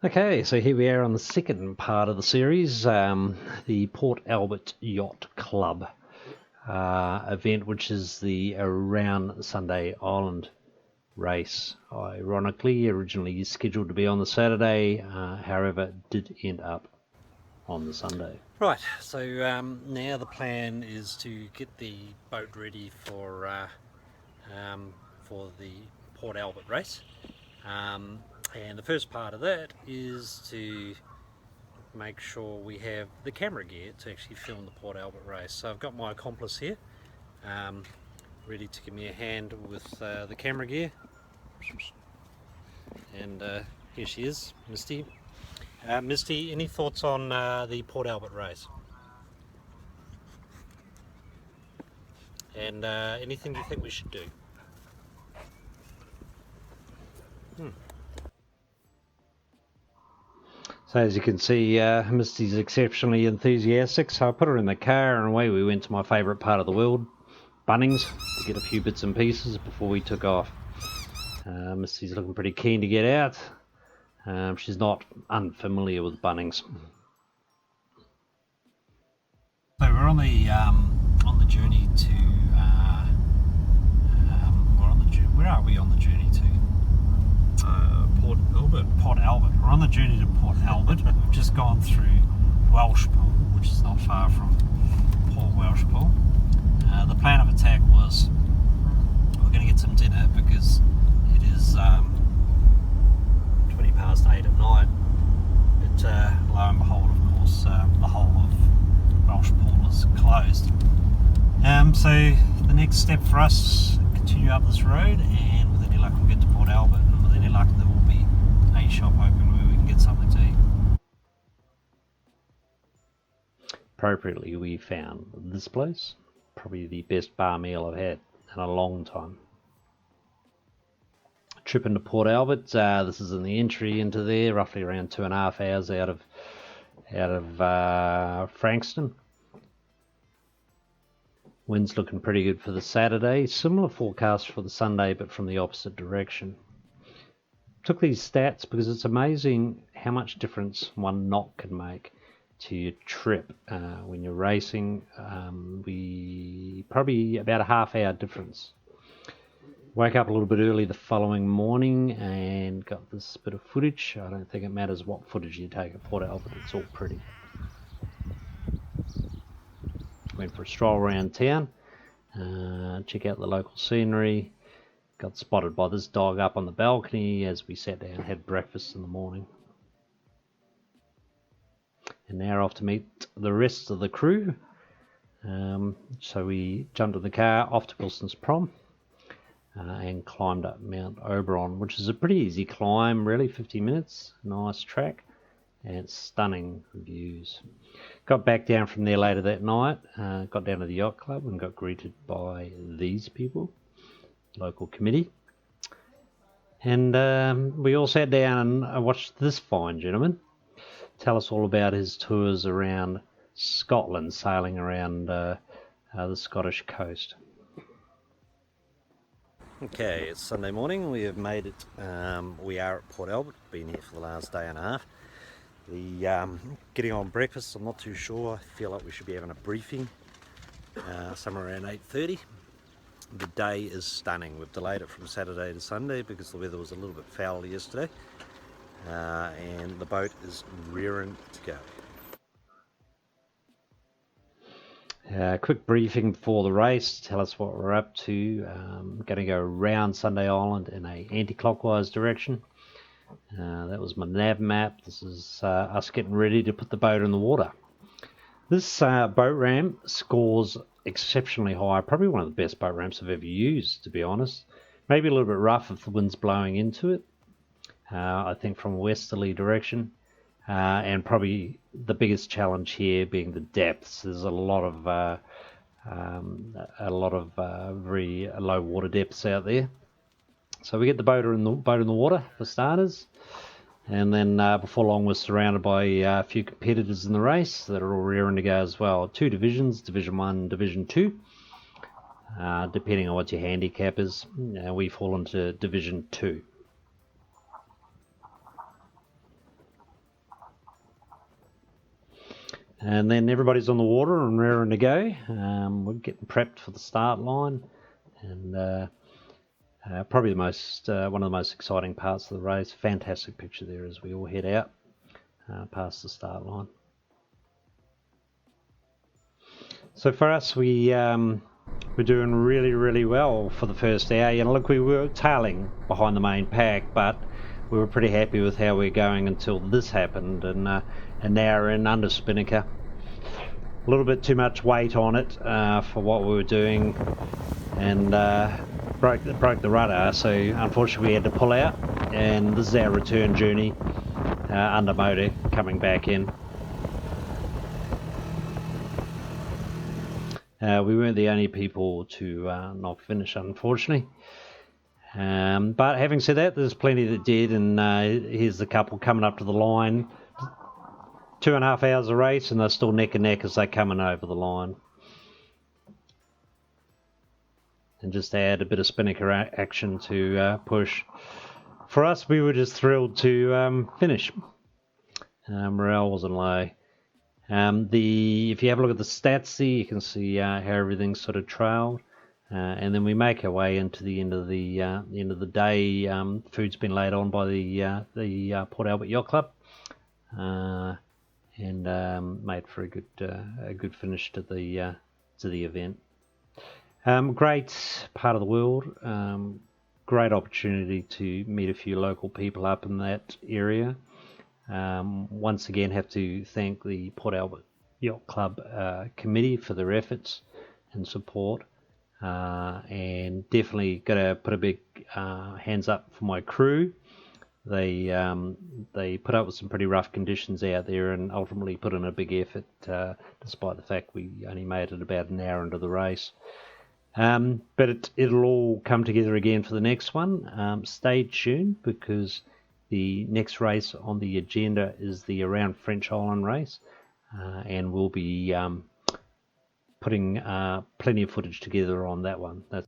Okay, so here we are on the second part of the series, the Port Albert Yacht Club event, which is the Around Sunday Island race. Ironically, originally scheduled to be on the Saturday, however, did end up on the Sunday. Right, so now the plan is to get the boat ready for the Port Albert race. And the first part of that is to make sure we have the camera gear to actually film the Port Albert race. So I've got my accomplice here, ready to give me a hand with the camera gear. And here she is, Misty. Misty, any thoughts on the Port Albert race? And anything you think we should do? So as you can see, Misty's exceptionally enthusiastic, so I put her in the car and away we went to my favourite part of the world, Bunnings, to get a few bits and pieces before we took off. Misty's looking pretty keen to get out. She's not unfamiliar with Bunnings. So we're on the journey to. Where are we on the journey to? Port Albert. Port Albert. We're on the journey to Port Albert. We've just gone through Welshpool, which is not far from Port Welshpool. The plan of attack was we're going to get some dinner because it is 20 past 8 at night. But lo and behold, of course, the whole of Welshpool is closed. So the next step for us, continue up this road, and with any luck we'll get to Port Albert, and with any luck there will be a shop open where we can get something to eat. Appropriately, we found this place, probably the best bar meal I've had in a long time. Trip into Port Albert, this is in the entry into there, roughly around 2.5 hours out of Frankston. Wind's looking pretty good for the Saturday. Similar forecast for the Sunday, but from the opposite direction. Took these stats because it's amazing how much difference one knot can make to your trip. When you're racing, we probably about a half-hour difference. Woke up a little bit early the following morning and got this bit of footage. I don't think it matters what footage you take at Port Albert, it's all pretty. Went for a stroll around town, check out the local scenery. Got spotted by this dog up on the balcony as we sat down and had breakfast in the morning. And now off to meet the rest of the crew. So we jumped in the car off to Wilson's Prom and climbed up Mount Oberon, which is a pretty easy climb, really, 50 minutes, nice track and stunning views. Got back down from there later that night, got down to the yacht club and got greeted by these people, local committee, and we all sat down and watched this fine gentleman tell us all about his tours around Scotland, sailing around the Scottish coast. Okay, it's Sunday morning. We have made it. We are at Port Albert. Been here for the last day and a half. Getting on breakfast, I'm not too sure. I feel like we should be having a briefing somewhere around 8:30. The day is stunning. We've delayed it from Saturday to Sunday because the weather was a little bit foul yesterday, and the boat is rearing to go. Quick briefing before the race, tell us what we're up to. Going to go around Sunday Island in a anti-clockwise direction. That was my nav map. This is us getting ready to put the boat in the water. This boat ramp scores exceptionally high, probably one of the best boat ramps I've ever used, to be honest. Maybe a little bit rough if the wind's blowing into it, I think from a westerly direction, and probably the biggest challenge here being the depths. There's a lot of very low water depths out there. So we get the boat in the water for starters, and then before long we're surrounded by a few competitors in the race that are all rearing to go as well. 2 divisions, Division 1, Division 2, depending on what your handicap is. We fall into Division 2. And then everybody's on the water and raring to go. We're getting prepped for the start line, and probably one of the most exciting parts of the race. Fantastic picture there as we all head out past the start line. So for us, we're doing really well for the first hour. Look, we were tailing behind the main pack, but we were pretty happy with how we're going until this happened, and now we're in under Spinnaker. A little bit too much weight on it for what we were doing, and broke the rudder, so unfortunately we had to pull out, and this is our return journey under motor coming back in. We weren't the only people to not finish, unfortunately. But having said that, there's plenty that did, and here's the couple coming up to the line. 2.5 hours of race, and they're still neck and neck as they're coming over the line. And just add a bit of Spinnaker action to push. For us, we were just thrilled to finish. Morale wasn't low. If you have a look at the stats there, you can see how everything's sort of trailed. And then we make our way into the end of the day. Food's been laid on by the Port Albert Yacht Club, and made for a good finish to the event. Great part of the world. Great opportunity to meet a few local people up in that area. Once again, have to thank the Port Albert Yacht Club committee for their efforts and support. And definitely got to put a big hands up for my crew. They put up with some pretty rough conditions out there, and ultimately put in a big effort, despite the fact we only made it about an hour into the race. But it'll all come together again for the next one. Stay tuned, because the next race on the agenda is the Around French Island race, and we'll be putting plenty of footage together on that one. That's